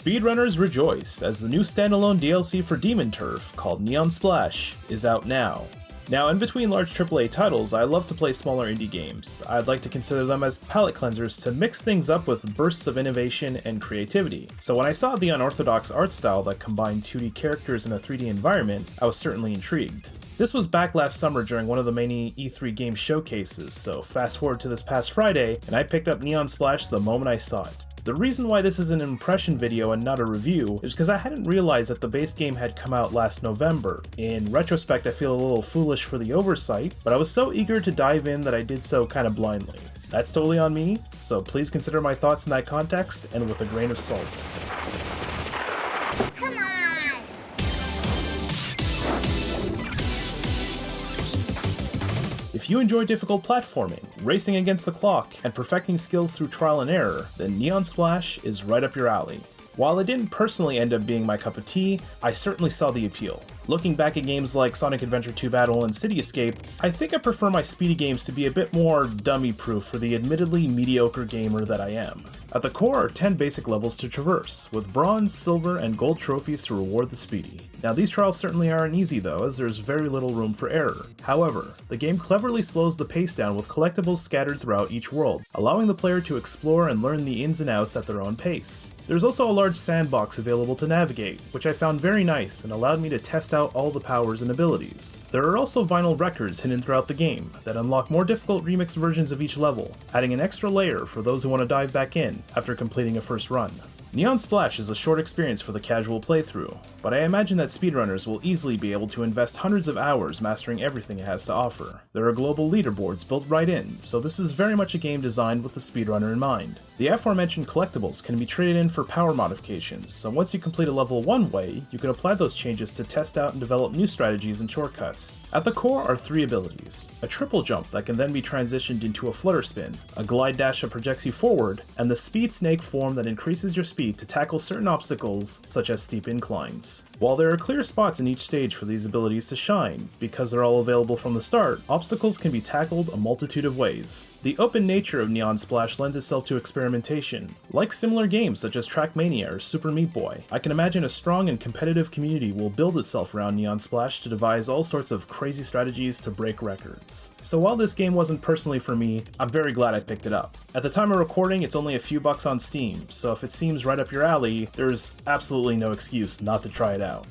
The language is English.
Speedrunners rejoice as the new standalone DLC for Demon Turf, called Neon Splash, is out now. Now, in between large AAA titles, I love to play smaller indie games. I'd like to consider them as palate cleansers to mix things up with bursts of innovation and creativity. So when I saw the unorthodox art style that combined 2D characters in a 3D environment, I was certainly intrigued. This was back last summer during one of the many E3 game showcases, so fast forward to this past Friday, and I picked up Neon Splash the moment I saw it. The reason why this is an impression video and not a review is because I hadn't realized that the base game had come out last November. In retrospect, I feel a little foolish for the oversight, but I was so eager to dive in that I did so kind of blindly. That's totally on me, so please consider my thoughts in that context and with a grain of salt. Come on! If you enjoy difficult platforming, racing against the clock, and perfecting skills through trial and error, then Neon Splash is right up your alley. While it didn't personally end up being my cup of tea, I certainly saw the appeal. Looking back at games like Sonic Adventure 2 Battle and City Escape, I think I prefer my speedy games to be a bit more dummy-proof for the admittedly mediocre gamer that I am. At the core are 10 basic levels to traverse, with bronze, silver, and gold trophies to reward the speedy. Now these trials certainly aren't easy though, as there's very little room for error. However, the game cleverly slows the pace down with collectibles scattered throughout each world, allowing the player to explore and learn the ins and outs at their own pace. There's also a large sandbox available to navigate, which I found very nice and allowed me to test out all the powers and abilities. There are also vinyl records hidden throughout the game that unlock more difficult remix versions of each level, adding an extra layer for those who want to dive back in after completing a first run. Neon Splash is a short experience for the casual playthrough, but I imagine that speedrunners will easily be able to invest hundreds of hours mastering everything it has to offer. There are global leaderboards built right in, so this is very much a game designed with the speedrunner in mind. The aforementioned collectibles can be traded in for power modifications, so once you complete a level one way, you can apply those changes to test out and develop new strategies and shortcuts. At the core are 3 abilities: a triple jump that can then be transitioned into a flutter spin, a glide dash that projects you forward, and the speed snake form that increases your speed to tackle certain obstacles, such as steep inclines. While there are clear spots in each stage for these abilities to shine, because they're all available from the start, obstacles can be tackled a multitude of ways. The open nature of Neon Splash lends itself to experimentation. Like similar games such as Trackmania or Super Meat Boy, I can imagine a strong and competitive community will build itself around Neon Splash to devise all sorts of crazy strategies to break records. So while this game wasn't personally for me, I'm very glad I picked it up. At the time of recording, it's only a few bucks on Steam, so if it seems right up your alley, there's absolutely no excuse not to try it out.